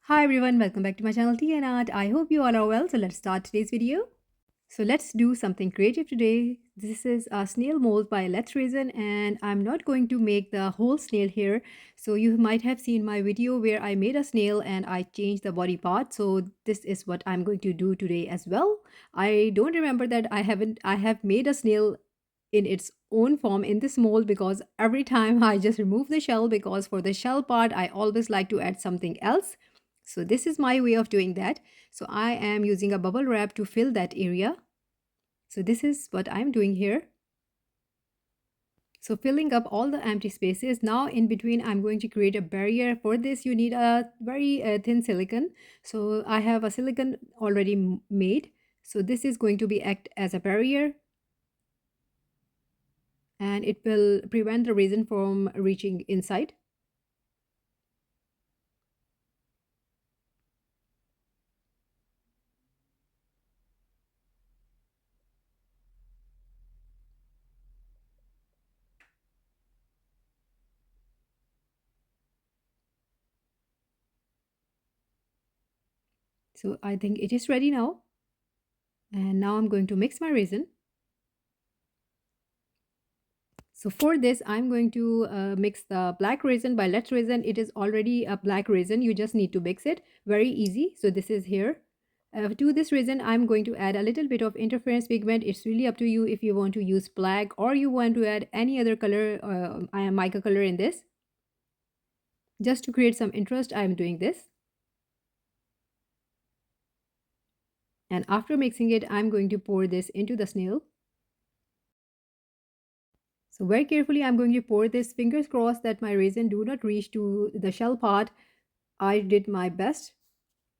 Hi everyone, welcome back to my channel Tea&Art. I hope you all are well. So let's start today's video. So let's do something creative today. This is a snail mold by Let's Resin, and I'm not going to make the whole snail here. So you might have seen my video where I made a snail and I changed the body part. So this is what I'm going to do today as well. I don't remember that I have made a snail in its own form in this mold because every time I just remove the shell, because for the shell part I always like to add something else. So this is my way of doing that. So I am using a bubble wrap to fill that area. So this is what I'm doing here. So filling up all the empty spaces. Now in between I'm going to create a barrier. For this you need a very thin silicone. So I have a silicone already made. So this is going to be act as a barrier, and it will prevent the resin from reaching inside. So I think it is ready now. And now I'm going to mix my resin. So for this, I'm going to mix the black resin by Let's Resin. It is already a black resin. You just need to mix it. Very easy. So this is here. To this resin, I'm going to add a little bit of interference pigment. It's really up to you if you want to use black or you want to add any other color, mica color in this. Just to create some interest, I'm doing this. And after mixing it, I'm going to pour this into the snail. So very carefully, I'm going to pour this, fingers crossed that my resin do not reach to the shell part. I did my best.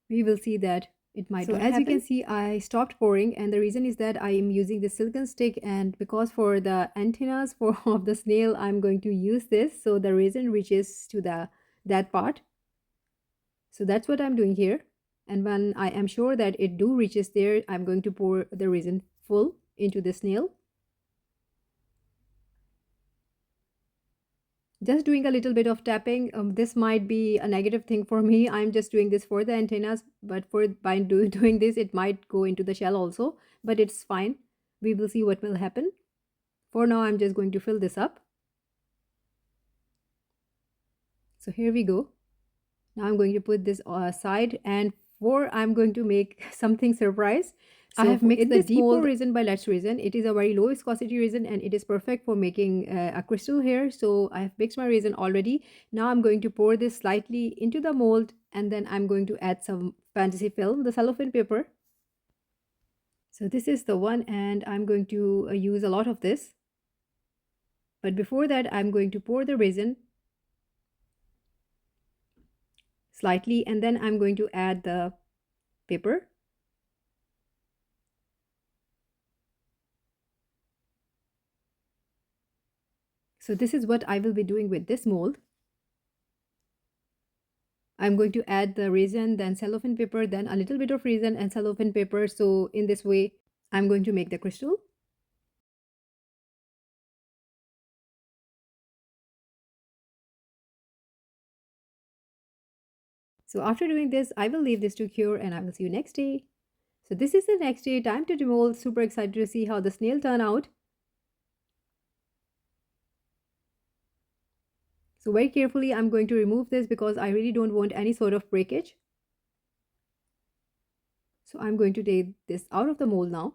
We will see that it might not happen. So as you can see, I stopped pouring, and the reason is that I am using the silicone stick, and because for the antennas of the snail, I'm going to use this so the resin reaches to that part. So that's what I'm doing here. And when I am sure that it do reaches there, I'm going to pour the resin full into the snail. Just doing a little bit of tapping. This might be a negative thing for me. I'm just doing this for the antennas, but by doing this, it might go into the shell also, but it's fine. We will see what will happen. For now, I'm just going to fill this up. So here we go. Now I'm going to put this aside, and I'm going to make something surprise. So I have mixed the Depot resin by Let's Resin. It is a very low viscosity resin and it is perfect for making a crystal here. So I have mixed my resin already. Now I'm going to pour this slightly into the mold, and then I'm going to add some fantasy film, the cellophane paper. So this is the one, and I'm going to use a lot of this. But before that, I'm going to pour the resin slightly, and then I'm going to add the paper. So this is what I will be doing with this mold. I'm going to add the resin, then cellophane paper, then a little bit of resin and cellophane paper. So in this way, I'm going to make the crystal. So after doing this, I will leave this to cure and I will see you next day. So this is the next day, time to demold. Super excited to see how the snail turn out. So very carefully, I'm going to remove this because I really don't want any sort of breakage. So I'm going to take this out of the mold now.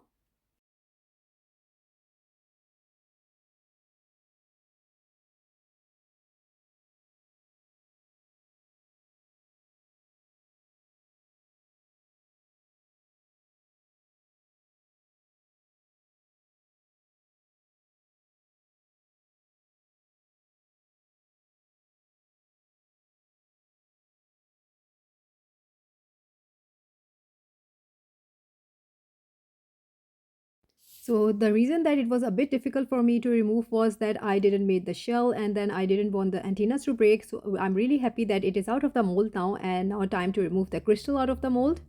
So the reason that it was a bit difficult for me to remove was that I didn't make the shell, and then I didn't want the antennas to break. So I'm really happy that it is out of the mold now, and now time to remove the crystal out of the mold.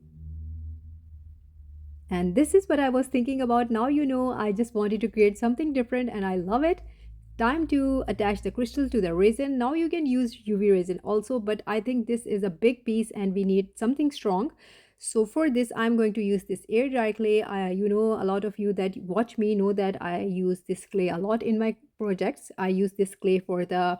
And this is what I was thinking about. Now you know, I just wanted to create something different and I love it. time to attach the crystal to the resin. Now you can use UV resin also, but I think this is a big piece and we need something strong. So for this, I'm going to use this air dry clay. You know, a lot of you that watch me know that I use this clay a lot in my projects. I use this clay for the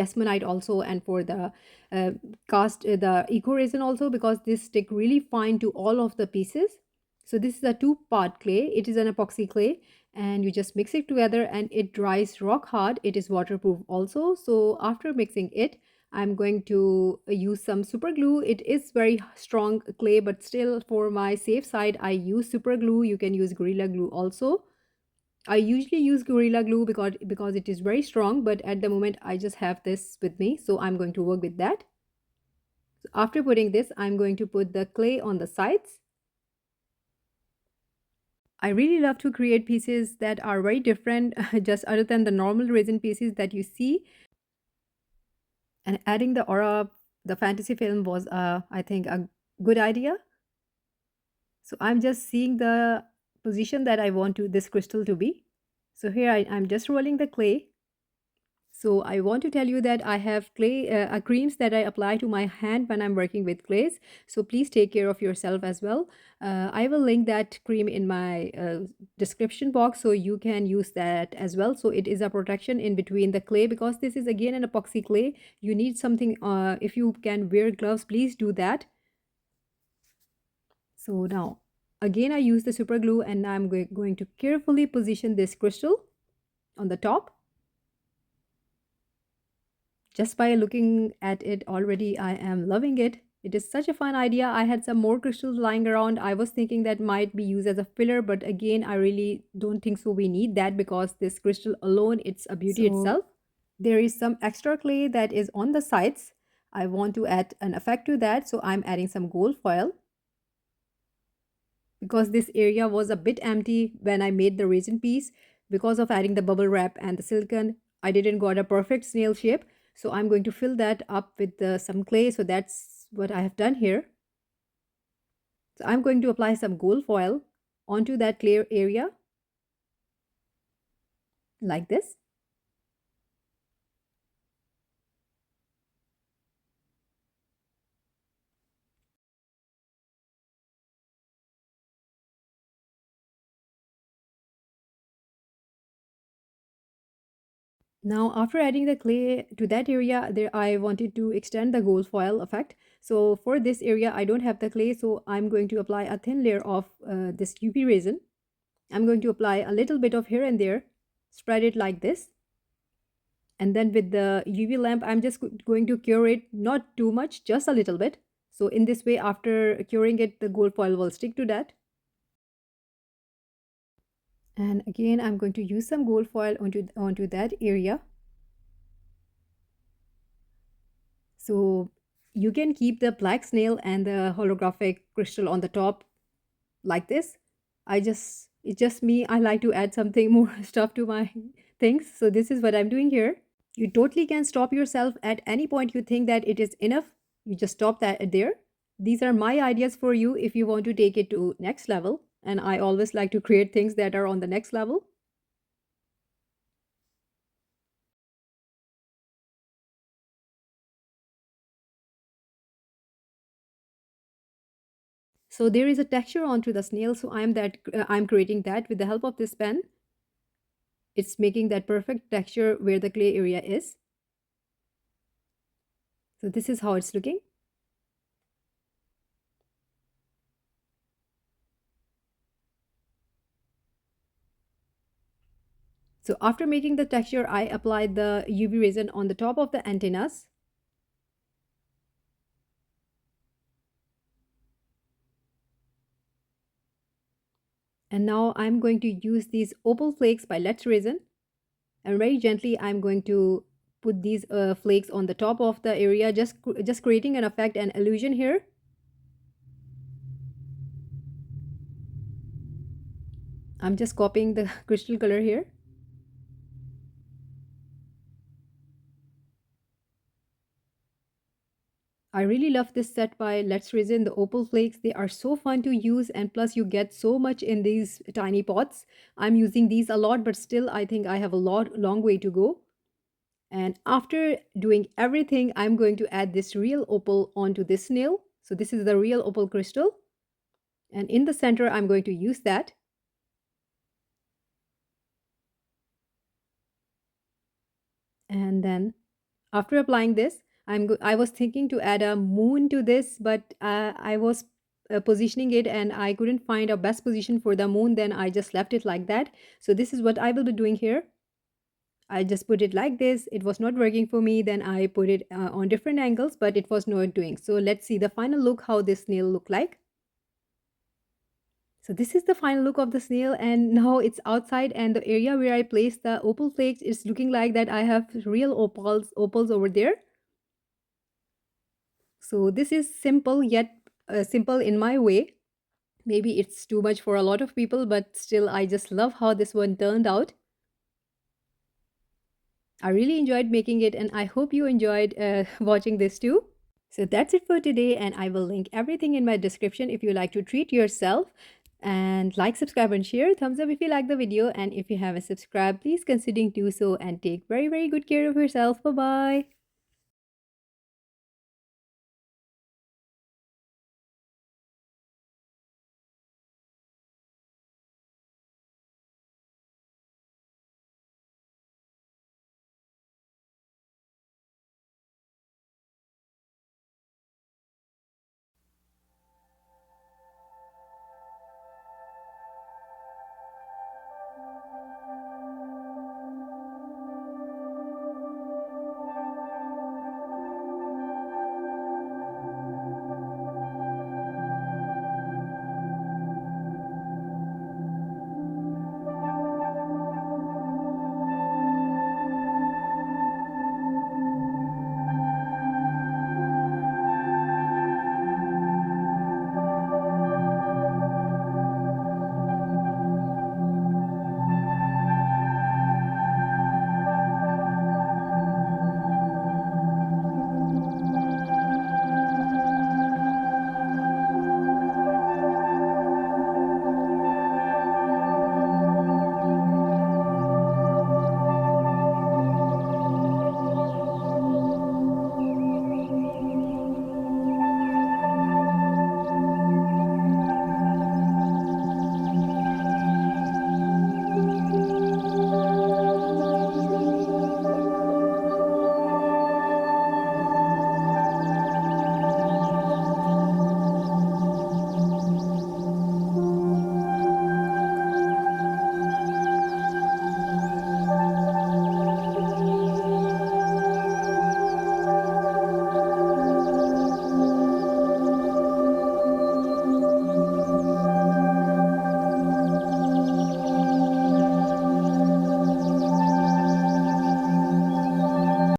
jasmonite also, and for the the eco resin also, because this stick really fine to all of the pieces. So this is a two-part clay. It is an epoxy clay, and you just mix it together and it dries rock hard. It is waterproof also. So after mixing it, I'm going to use some super glue. It is very strong clay, but still for my safe side, I use super glue. You can use Gorilla Glue also. I usually use Gorilla Glue because it is very strong, but at the moment I just have this with me, so I'm going to work with that. So after putting this, I'm going to put the clay on the sides. I really love to create pieces that are very different, just other than the normal resin pieces that you see. And adding the aura, the fantasy film was, I think, a good idea. So I'm just seeing the position that I want to this crystal to be. So here I'm just rolling the clay. So I want to tell you that I have clay creams that I apply to my hand when I'm working with clays. So please take care of yourself as well. I will link that cream in my description box so you can use that as well. So it is a protection in between the clay, because this is again an epoxy clay. You need something, if you can wear gloves, please do that. So now again I use the super glue and I'm going to carefully position this crystal on the top. Just by looking at it already, I am loving it. It is such a fun idea. I had some more crystals lying around. I was thinking that might be used as a filler, but again, I really don't think so. We need that because this crystal alone, it's a beauty itself. There is some extra clay that is on the sides. I want to add an effect to that, so I'm adding some gold foil. Because this area was a bit empty when I made the resin piece, because of adding the bubble wrap and the silicone, I didn't got a perfect snail shape. So I'm going to fill that up with some clay. So that's what I have done here. So I'm going to apply some gold foil onto that clear area like this. Now, after adding the clay to that area, there I wanted to extend the gold foil effect. So for this area, I don't have the clay, so I'm going to apply a thin layer of this UV resin. I'm going to apply a little bit of here and there, spread it like this. And then with the UV lamp, I'm just going to cure it, not too much, just a little bit. So in this way, after curing it, the gold foil will stick to that. And again, I'm going to use some gold foil onto that area. So you can keep the black snail and the holographic crystal on the top like this. It's just me. I like to add something more stuff to my things. So this is what I'm doing here. You totally can stop yourself at any point you think that it is enough. You just stop that there. These are my ideas for you if you want to take it to next level. And I always like to create things that are on the next level. So there is a texture onto the snail. So I'm creating that with the help of this pen. It's making that perfect texture where the clay area is. So this is how it's looking. So after making the texture, I applied the UV resin on the top of the antennas. And now I'm going to use these Opal flakes by Let's Resin. And very gently, I'm going to put these flakes on the top of the area, just creating an effect and illusion here. I'm just copying the crystal color here. I really love this set by Let's Resin, the Opal Flakes. They are so fun to use, and plus you get so much in these tiny pots. I'm using these a lot, but still I think I have a long way to go. And after doing everything, I'm going to add this real opal onto this snail. So this is the real opal crystal. And in the center, I'm going to use that. And then after applying this, I was thinking to add a moon to this, but I was positioning it and I couldn't find a best position for the moon. Then I just left it like that. So this is what I will be doing here. I just put it like this. It was not working for me. Then I put it on different angles, but it was not doing. So let's see the final look, how this snail look like. So this is the final look of the snail, and now it's outside, and the area where I placed the opal flakes is looking like that I have real opals over there. So this is simple, yet simple in my way. Maybe it's too much for a lot of people, but still I just love how this one turned out. I really enjoyed making it, and I hope you enjoyed watching this too. So that's it for today, and I will link everything in my description if you like to treat yourself. And like, subscribe, and share. Thumbs up if you like the video, and if you haven't subscribed, please consider do so, and take very good care of yourself. Bye bye.